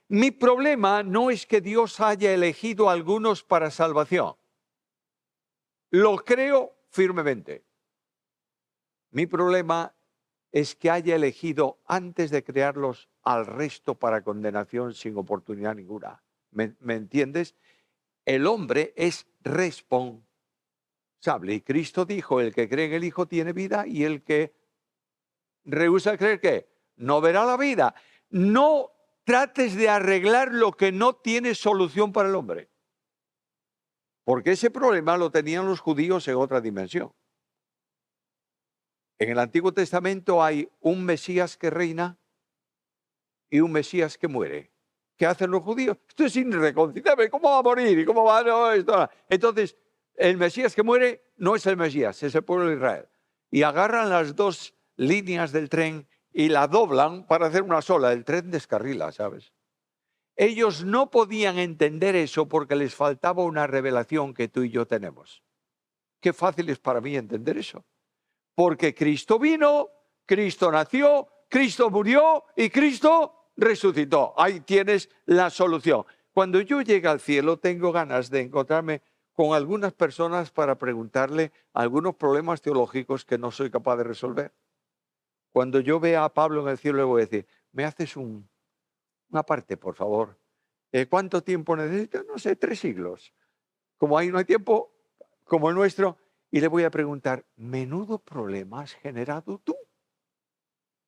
Mi problema no es que Dios haya elegido a algunos para salvación. Lo creo firmemente. Mi problema es que haya elegido antes de crearlos al resto para condenación sin oportunidad ninguna. ¿Me entiendes? El hombre es responsable. Y Cristo dijo, el que cree en el Hijo tiene vida y el que rehúsa creer que no verá la vida. No trates de arreglar lo que no tiene solución para el hombre. Porque ese problema lo tenían los judíos en otra dimensión. En el Antiguo Testamento hay un Mesías que reina y un Mesías que muere. ¿Qué hacen los judíos? Esto es irreconciliable. ¿Cómo va a morir? ¿Y cómo va? No, esto? Entonces, el Mesías que muere no es el Mesías, es el pueblo de Israel. Y agarran las 2 líneas del tren y la doblan para hacer una sola. El tren descarrila, ¿sabes? Ellos no podían entender eso porque les faltaba una revelación que tú y yo tenemos. Qué fácil es para mí entender eso. Porque Cristo vino, Cristo nació, Cristo murió y Cristo resucitó. Ahí tienes la solución. Cuando yo llegue al cielo, tengo ganas de encontrarme con algunas personas para preguntarle algunos problemas teológicos que no soy capaz de resolver. Cuando yo vea a Pablo en el cielo, le voy a decir, ¿me haces una parte, por favor? ¿Cuánto tiempo necesito? No sé, 3 siglos. Como ahí no hay tiempo, como el nuestro. Y le voy a preguntar, menudo problema has generado tú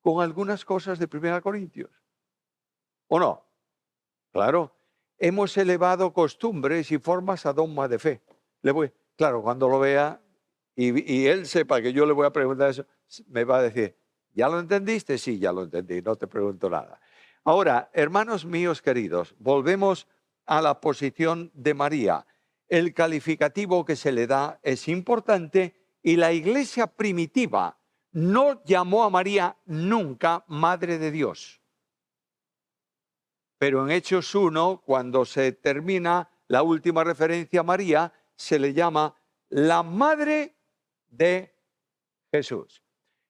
con algunas cosas de 1 Corintios. ¿O no? Claro, hemos elevado costumbres y formas a dogma de fe. Claro, cuando lo vea y él sepa que yo le voy a preguntar eso, me va a decir, ¿ya lo entendiste? Sí, ya lo entendí, no te pregunto nada. Ahora, hermanos míos queridos, volvemos a la posición de María. El calificativo que se le da es importante y la iglesia primitiva no llamó a María nunca Madre de Dios. Pero en Hechos 1, cuando se termina la última referencia a María, se le llama la madre de Jesús.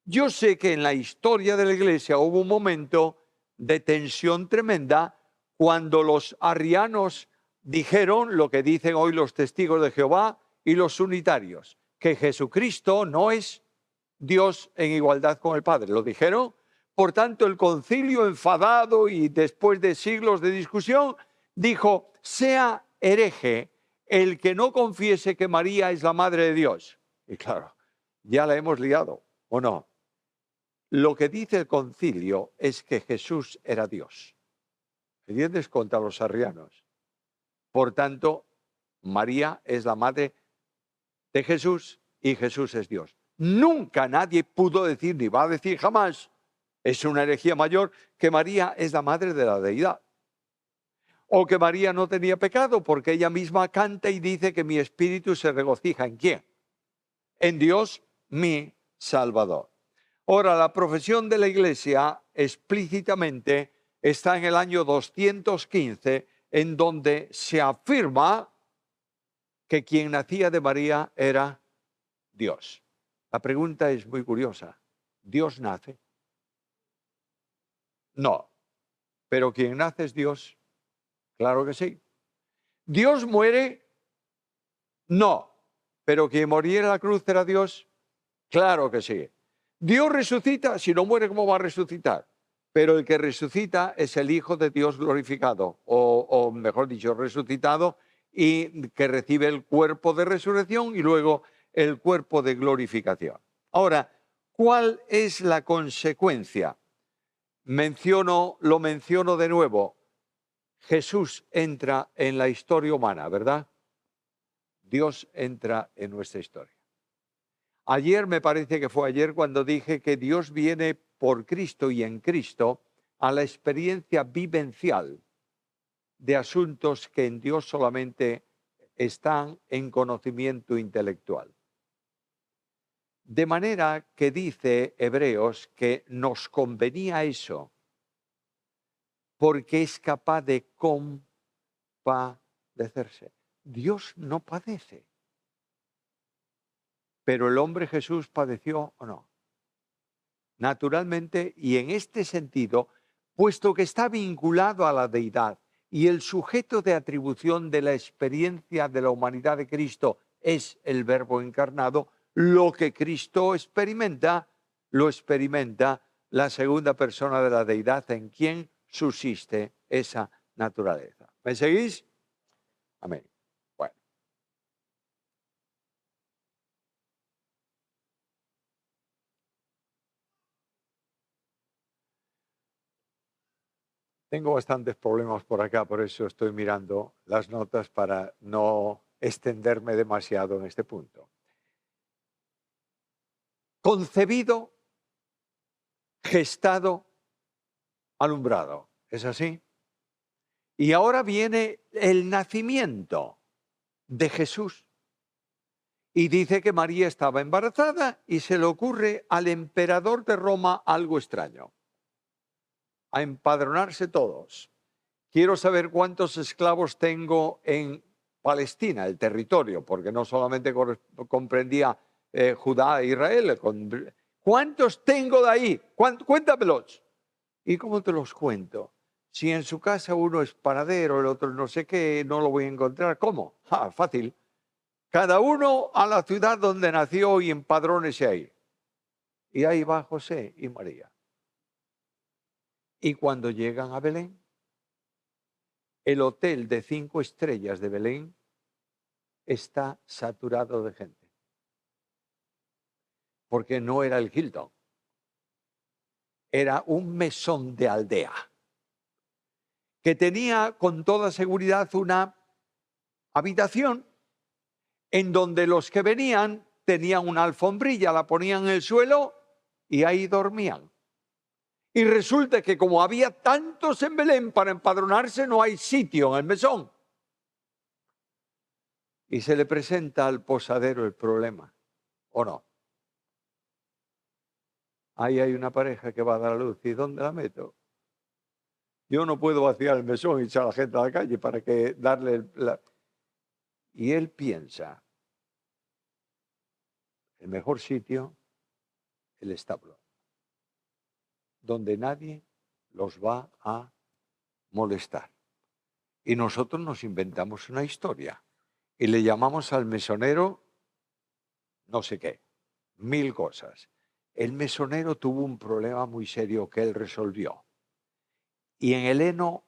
Yo sé que en la historia de la iglesia hubo un momento de tensión tremenda cuando los arrianos dijeron lo que dicen hoy los testigos de Jehová y los unitarios, que Jesucristo no es Dios en igualdad con el Padre. Lo dijeron. Por tanto, el concilio, enfadado y después de siglos de discusión, dijo: sea hereje el que no confiese que María es la madre de Dios. Y claro, ya la hemos liado, ¿o no? Lo que dice el concilio es que Jesús era Dios. ¿Entiendes? Contra los arrianos. Por tanto, María es la madre de Jesús y Jesús es Dios. Nunca nadie pudo decir, ni va a decir jamás, es una herejía mayor, que María es la madre de la deidad. O que María no tenía pecado, porque ella misma canta y dice que mi espíritu se regocija. ¿En quién? En Dios, mi Salvador. Ahora, la profesión de la Iglesia explícitamente está en el año 215, en donde se afirma que quien nacía de María era Dios. La pregunta es muy curiosa. ¿Dios nace? No. ¿Pero quien nace es Dios? Claro que sí. ¿Dios muere? No. ¿Pero quien moriera en la cruz era Dios? Claro que sí. ¿Dios resucita? Si no muere, ¿cómo va a resucitar? Pero el que resucita es el Hijo de Dios glorificado, o mejor dicho, resucitado, y que recibe el cuerpo de resurrección y luego el cuerpo de glorificación. Ahora, ¿cuál es la consecuencia? Lo menciono de nuevo. Jesús entra en la historia humana, ¿verdad? Dios entra en nuestra historia. Ayer, me parece que fue ayer, cuando dije que Dios viene por Cristo y en Cristo a la experiencia vivencial de asuntos que en Dios solamente están en conocimiento intelectual. De manera que dice Hebreos que nos convenía eso, porque es capaz de compadecerse. Dios no padece. Pero el hombre Jesús padeció o no. Naturalmente, y en este sentido, puesto que está vinculado a la deidad y el sujeto de atribución de la experiencia de la humanidad de Cristo es el Verbo encarnado, lo que Cristo experimenta, lo experimenta la segunda persona de la deidad en quien subsiste esa naturaleza. ¿Me seguís? Amén. Bueno. Tengo bastantes problemas por acá, por eso estoy mirando las notas para no extenderme demasiado en este punto. Concebido, gestado, alumbrado. ¿Es así? Y ahora viene el nacimiento de Jesús. Y dice que María estaba embarazada y se le ocurre al emperador de Roma algo extraño. A empadronarse todos. Quiero saber cuántos esclavos tengo en Palestina, el territorio, porque no solamente comprendía Judá e Israel. ¿Cuántos tengo de ahí? Cuéntamelos. ¿Y cómo te los cuento? Si en su casa uno es panadero, el otro no sé qué, no lo voy a encontrar. ¿Cómo? Fácil. Cada uno a la ciudad donde nació y empadrónese ahí. Y ahí va José y María. Y cuando llegan a Belén, el hotel de 5 estrellas de Belén está saturado de gente. Porque no era el Hilton. Era un mesón de aldea. Que tenía con toda seguridad una habitación en donde los que venían tenían una alfombrilla, la ponían en el suelo y ahí dormían. Y resulta que como había tantos en Belén para empadronarse, no hay sitio en el mesón. Y se le presenta al posadero el problema, ¿o no? Ahí hay una pareja que va a dar a luz. ¿Y dónde la meto? Yo no puedo vaciar el mesón y echar a la gente a la calle para que darle Y él piensa, el mejor sitio, el establo, donde nadie los va a molestar. Y nosotros nos inventamos una historia y le llamamos al mesonero no sé qué, 1000 cosas. El mesonero tuvo un problema muy serio que él resolvió. Y en el heno,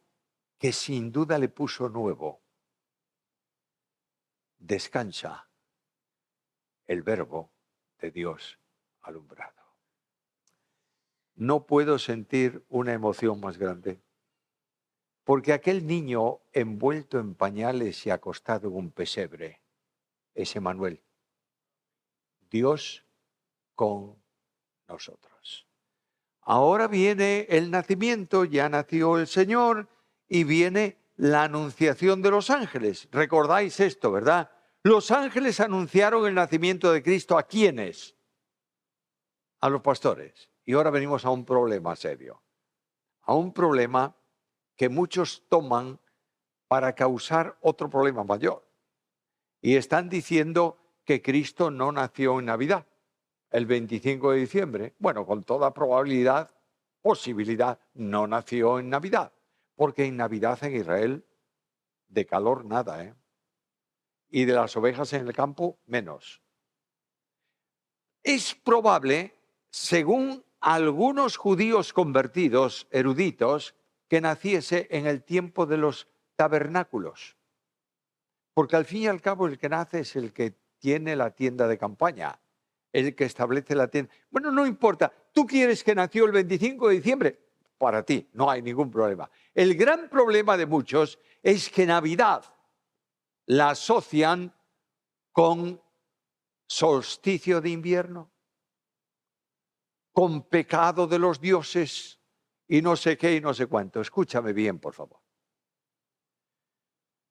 que sin duda le puso nuevo, descansa el verbo de Dios alumbrado. No puedo sentir una emoción más grande, porque aquel niño envuelto en pañales y acostado en un pesebre es Emmanuel, Dios con nosotros. Ahora viene el nacimiento, ya nació el Señor, y viene la anunciación de los ángeles. Recordáis esto, ¿verdad? Los ángeles anunciaron el nacimiento de Cristo ¿a quiénes? A los pastores. Y ahora venimos a un problema serio, a un problema que muchos toman para causar otro problema mayor. Y están diciendo que Cristo no nació en Navidad, el 25 de diciembre. Bueno, con toda probabilidad, posibilidad, no nació en Navidad, porque en Navidad en Israel de calor nada, ¿eh? Y de las ovejas en el campo menos. Es probable, según algunos judíos convertidos, eruditos, que naciese en el tiempo de los tabernáculos. Porque al fin y al cabo el que nace es el que tiene la tienda de campaña, el que establece la tienda. Bueno, no importa, tú quieres que nació el 25 de diciembre, para ti, no hay ningún problema. El gran problema de muchos es que Navidad la asocian con solsticio de invierno, con pecado de los dioses y no sé qué y no sé cuánto. Escúchame bien, por favor.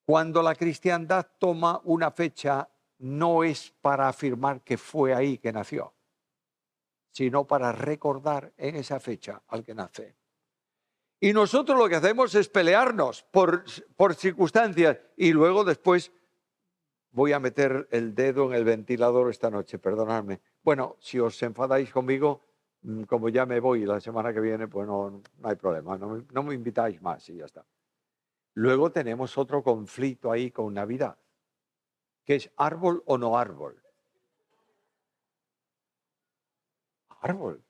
Cuando la cristiandad toma una fecha, no es para afirmar que fue ahí que nació, sino para recordar en esa fecha al que nace. Y nosotros lo que hacemos es pelearnos por circunstancias y luego después voy a meter el dedo en el ventilador esta noche, perdonadme. Bueno, si os enfadáis conmigo, como ya me voy la semana que viene, pues no hay problema, no me invitáis más y ya está. Luego tenemos otro conflicto ahí con Navidad, que es árbol o no árbol. Árbol.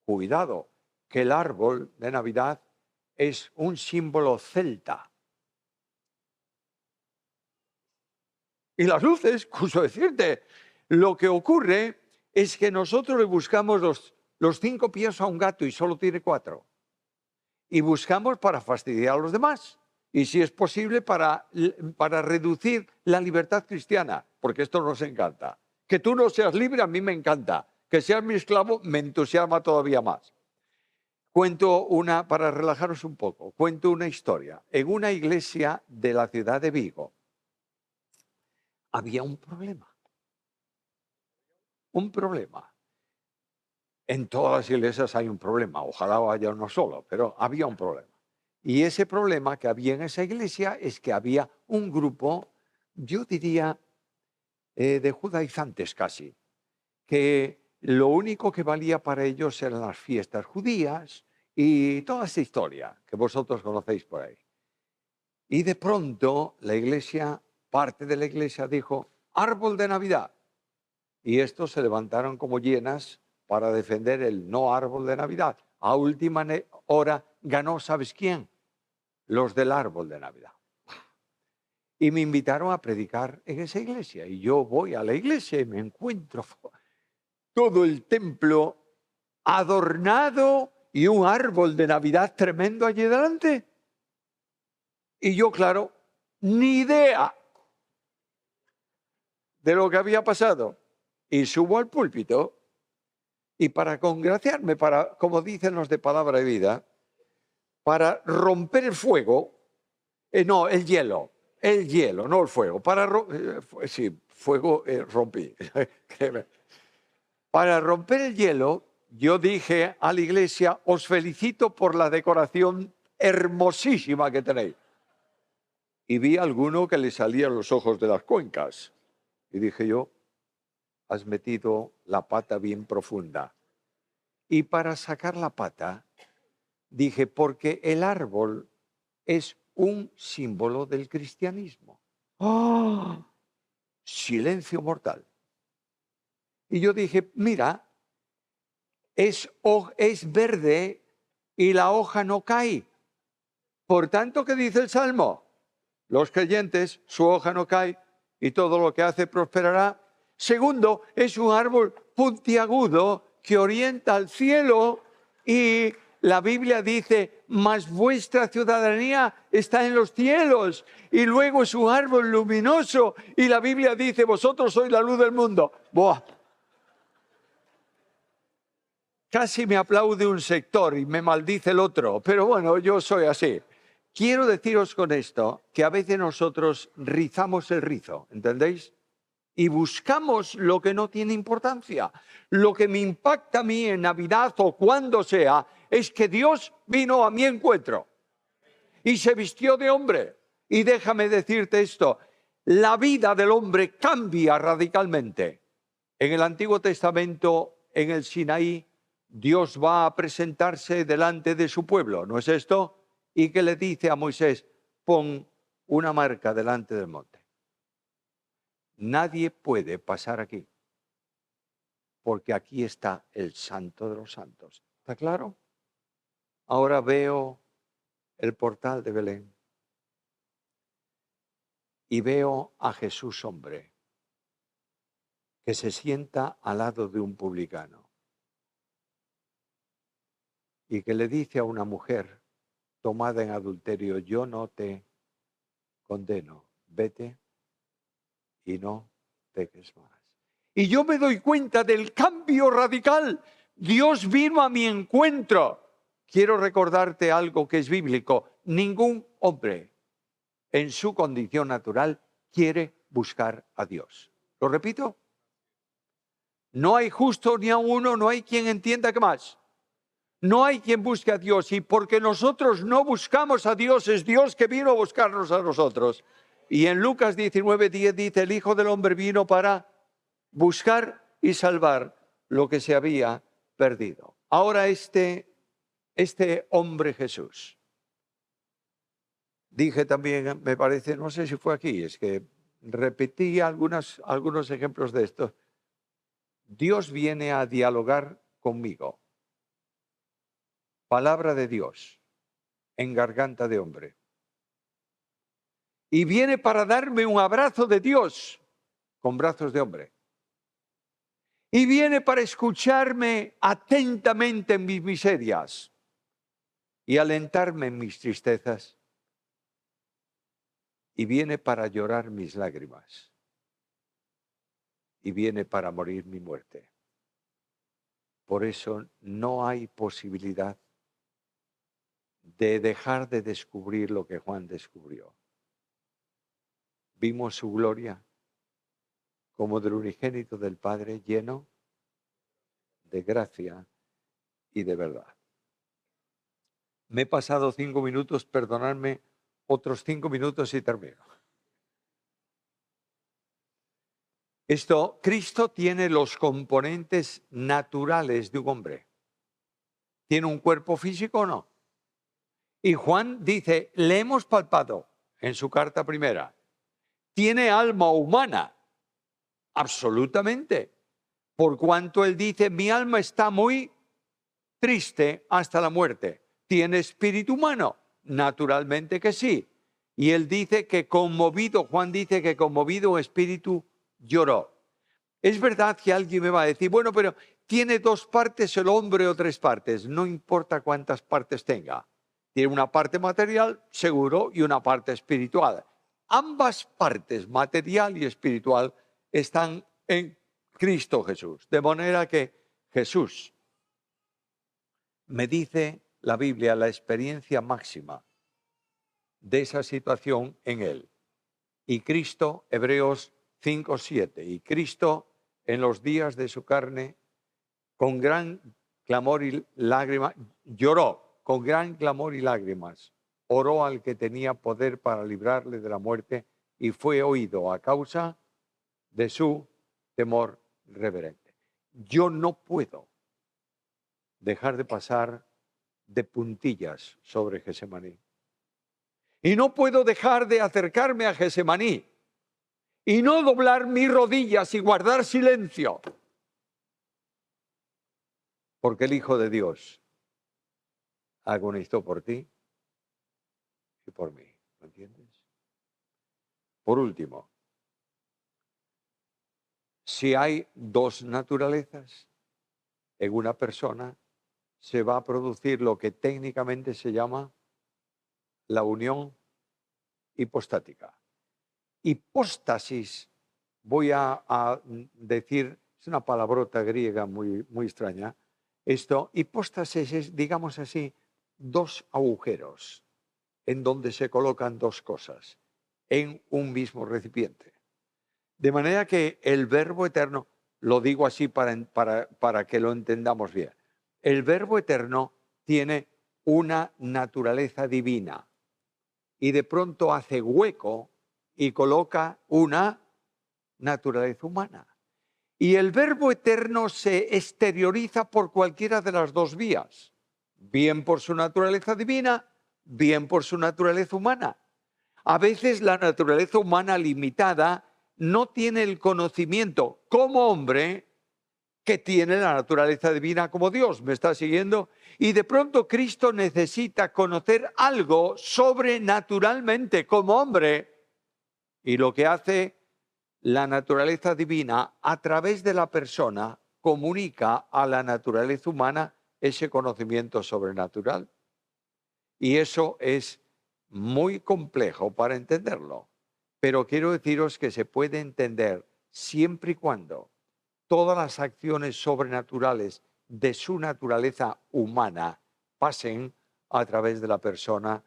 Cuidado, que el árbol de Navidad es un símbolo celta. Y las luces, curso decirte, lo que ocurre es que nosotros le buscamos los 5 pies a un gato y solo tiene 4. Y buscamos para fastidiar a los demás. Y si es posible para reducir la libertad cristiana, porque esto nos encanta. Que tú no seas libre a mí me encanta. Que seas mi esclavo me entusiasma todavía más. Para relajaros un poco, cuento una historia. En una iglesia de la ciudad de Vigo había un problema. Un problema. En todas las iglesias hay un problema, ojalá haya uno solo, pero había un problema. Y ese problema que había en esa iglesia es que había un grupo, yo diría, de judaizantes casi, que lo único que valía para ellos eran las fiestas judías y toda esa historia que vosotros conocéis por ahí. Y de pronto la iglesia, parte de la iglesia dijo, árbol de Navidad. Y estos se levantaron como hienas para defender el no árbol de Navidad. A última hora ganó, ¿sabes quién? Los del árbol de Navidad. Y me invitaron a predicar en esa iglesia. Y yo voy a la iglesia y me encuentro todo el templo adornado y un árbol de Navidad tremendo allí delante. Y yo, claro, ni idea de lo que había pasado. Y subo al púlpito y para congraciarme, como dicen los de Palabra de Vida, para romper el fuego, no, el hielo, no el fuego, sí, fuego rompí. Para romper el hielo, yo dije a la iglesia, os felicito por la decoración hermosísima que tenéis. y vi a alguno que le salían los ojos de las cuencas. Y dije yo, has metido la pata bien profunda. Y para sacar la pata, dije, porque el árbol es un símbolo del cristianismo. ¡Oh! Silencio mortal. Y yo dije, mira, es verde y la hoja no cae. Por tanto, ¿qué dice el Salmo? Los creyentes, su hoja no cae y todo lo que hace prosperará. Segundo, es un árbol puntiagudo que orienta al cielo y la Biblia dice, mas vuestra ciudadanía está en los cielos. Y luego es un árbol luminoso y la Biblia dice, vosotros sois la luz del mundo. ¡Buah! Casi me aplaude un sector y me maldice el otro, pero bueno, yo soy así. Quiero deciros con esto que a veces nosotros rizamos el rizo, ¿entendéis? Y buscamos lo que no tiene importancia. Lo que me impacta a mí en Navidad o cuando sea es que Dios vino a mi encuentro y se vistió de hombre. Y déjame decirte esto, la vida del hombre cambia radicalmente. En el Antiguo Testamento, en el Sinaí, Dios va a presentarse delante de su pueblo, ¿no es esto? Y que le dice a Moisés, pon una marca delante del monte. Nadie puede pasar aquí, porque aquí está el Santo de los Santos. ¿Está claro? Ahora veo el portal de Belén y veo a Jesús hombre, que se sienta al lado de un publicano y que le dice a una mujer tomada en adulterio, yo no te condeno, vete y no peques más. Y yo me doy cuenta del cambio radical. Dios vino a mi encuentro. Quiero recordarte algo que es bíblico. Ningún hombre en su condición natural quiere buscar a Dios. ¿Lo repito? No hay justo ni a uno, no hay quien entienda qué más. No hay quien busque a Dios y porque nosotros no buscamos a Dios, es Dios que vino a buscarnos a nosotros. Y en Lucas 19:10 dice, el Hijo del Hombre vino para buscar y salvar lo que se había perdido. Ahora este hombre Jesús, dije también, me parece, no sé si fue aquí, es que repetí algunos ejemplos de esto. Dios viene a dialogar conmigo. Palabra de Dios en garganta de hombre. Y viene para darme un abrazo de Dios con brazos de hombre. Y viene para escucharme atentamente en mis miserias y alentarme en mis tristezas. Y viene para llorar mis lágrimas. Y viene para morir mi muerte. Por eso no hay posibilidad de dejar de descubrir lo que Juan descubrió. Vimos su gloria como del unigénito del Padre, lleno de gracia y de verdad. Me he pasado 5 minutos, perdonadme, otros 5 minutos y termino. Cristo tiene los componentes naturales de un hombre. ¿Tiene un cuerpo físico o no? Y Juan dice, le hemos palpado en su carta primera. ¿Tiene alma humana? Absolutamente. Por cuanto él dice, mi alma está muy triste hasta la muerte. ¿Tiene espíritu humano? Naturalmente que sí. Y él dice que conmovido, Juan dice que conmovido espíritu lloró. Es verdad que alguien me va a decir, bueno, pero ¿tiene 2 partes el hombre o 3 partes? No importa cuántas partes tenga. Tiene una parte material, seguro, y una parte espiritual. Ambas partes, material y espiritual, están en Cristo Jesús. De manera que Jesús me dice la Biblia la experiencia máxima de esa situación en él. Y Cristo, Hebreos 5:7, y Cristo en los días de su carne, con gran clamor y lágrimas, lloró, con gran clamor y lágrimas, oró al que tenía poder para librarle de la muerte y fue oído a causa de su temor reverente. Yo no puedo dejar de pasar de puntillas sobre Getsemaní. Y no puedo dejar de acercarme a Getsemaní y no doblar mis rodillas y guardar silencio. Porque el Hijo de Dios agonizó por ti y por mí. ¿Lo entiendes? Por último, si hay dos naturalezas en una persona, se va a producir lo que técnicamente se llama la unión hipostática. Hipóstasis, voy a decir, es una palabrota griega muy, muy extraña. Esto, hipóstasis es, digamos así, dos agujeros en donde se colocan dos cosas en un mismo recipiente. De manera que el Verbo eterno, lo digo así para que lo entendamos bien, el Verbo eterno tiene una naturaleza divina y de pronto hace hueco y coloca una naturaleza humana. Y el Verbo eterno se exterioriza por cualquiera de las dos vías, bien por su naturaleza divina, bien por su naturaleza humana. A veces la naturaleza humana limitada no tiene el conocimiento como hombre que tiene la naturaleza divina como Dios. ¿Me está siguiendo? Y de pronto Cristo necesita conocer algo sobrenaturalmente como hombre. Y lo que hace la naturaleza divina a través de la persona comunica a la naturaleza humana ese conocimiento sobrenatural. Y eso es muy complejo para entenderlo. Pero quiero deciros que se puede entender siempre y cuando todas las acciones sobrenaturales de su naturaleza humana pasen a través de la persona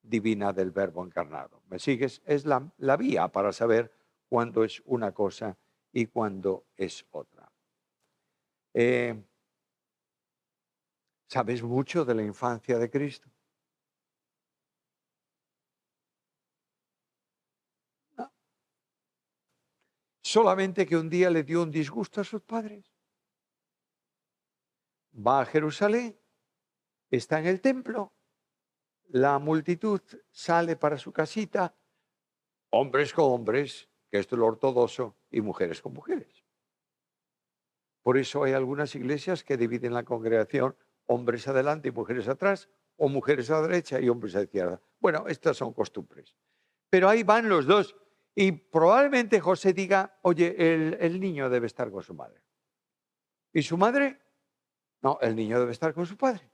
divina del Verbo encarnado. ¿Me sigues? Es la vía para saber cuándo es una cosa y cuándo es otra. ¿Sabes mucho de la infancia de Cristo? No. Solamente que un día le dio un disgusto a sus padres. Va a Jerusalén, está en el templo, la multitud sale para su casita, hombres con hombres, que esto es lo ortodoxo, y mujeres con mujeres. Por eso hay algunas iglesias que dividen la congregación, hombres adelante y mujeres atrás, o mujeres a la derecha y hombres a la izquierda. Bueno, estas son costumbres. Pero ahí van los dos. Y probablemente José diga, oye, el niño debe estar con su madre. ¿Y su madre? No, el niño debe estar con su padre.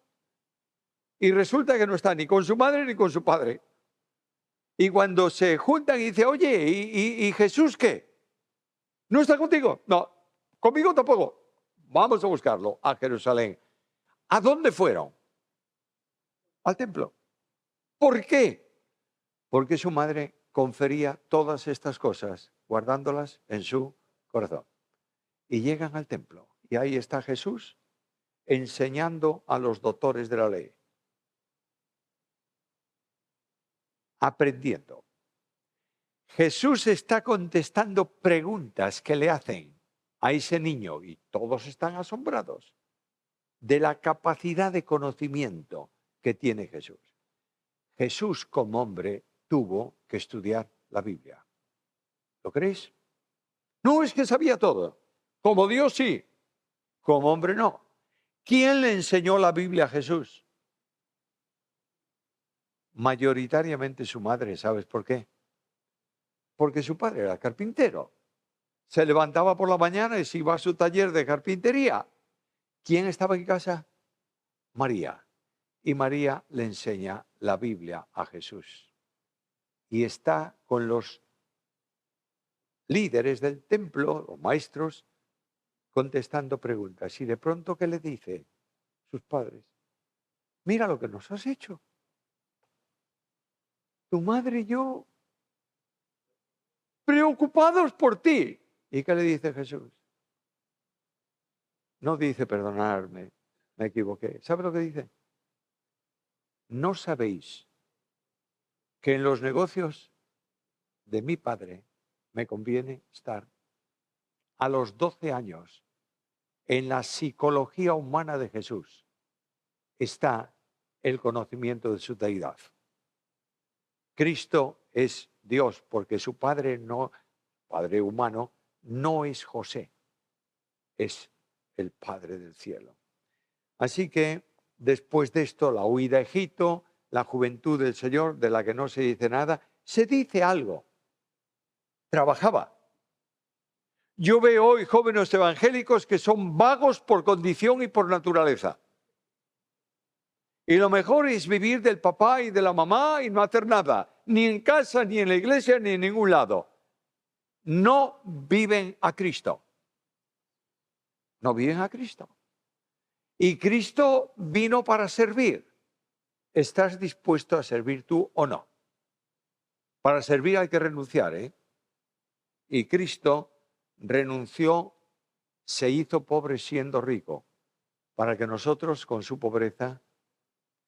Y resulta que no está ni con su madre ni con su padre. Y cuando se juntan y dice, oye, ¿y Jesús qué? ¿No está contigo? No, conmigo tampoco. Vamos a buscarlo a Jerusalén. ¿A dónde fueron? Al templo. ¿Por qué? Porque su madre confería todas estas cosas, guardándolas en su corazón. Y llegan al templo. Y ahí está Jesús enseñando a los doctores de la ley. Aprendiendo. Jesús está contestando preguntas que le hacen a ese niño y todos están asombrados de la capacidad de conocimiento que tiene Jesús. Jesús como hombre tuvo que estudiar la Biblia. ¿Lo creéis? No es que sabía todo. Como Dios sí, como hombre no. ¿Quién le enseñó la Biblia a Jesús? Mayoritariamente su madre, ¿sabes por qué? Porque su padre era carpintero. Se levantaba por la mañana y se iba a su taller de carpintería. ¿Quién estaba en casa? María. Y María le enseña la Biblia a Jesús. Y está con los líderes del templo, los maestros, contestando preguntas. Y de pronto, ¿qué le dice sus padres? Mira lo que nos has hecho. Tu madre y yo preocupados por ti. ¿Y qué le dice Jesús? No dice perdonarme, me equivoqué. ¿Sabe lo que dice? No sabéis que en los negocios de mi padre me conviene estar. A los 12 años, en la psicología humana de Jesús, está el conocimiento de su deidad. Cristo es Dios porque su padre humano, no es José, es el Padre del cielo. Así que después de esto, la huida a Egipto, la juventud del Señor, de la que no se dice nada, se dice algo. Trabajaba. Yo veo hoy jóvenes evangélicos que son vagos por condición y por naturaleza. Y lo mejor es vivir del papá y de la mamá y no hacer nada, ni en casa, ni en la iglesia, ni en ningún lado. No viven a Cristo. No viven a Cristo. Y Cristo vino para servir. ¿Estás dispuesto a servir tú o no? Para servir hay que renunciar, ¿eh? Y Cristo renunció, se hizo pobre siendo rico, para que nosotros con su pobreza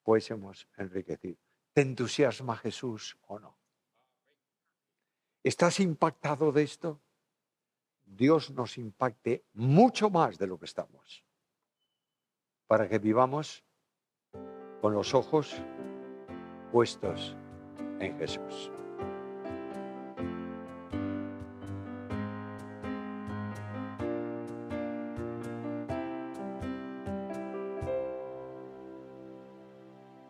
fuésemos enriquecidos. ¿Te entusiasma Jesús o no? ¿Estás impactado de esto? Dios nos impacte mucho más de lo que estamos, para que vivamos con los ojos puestos en Jesús.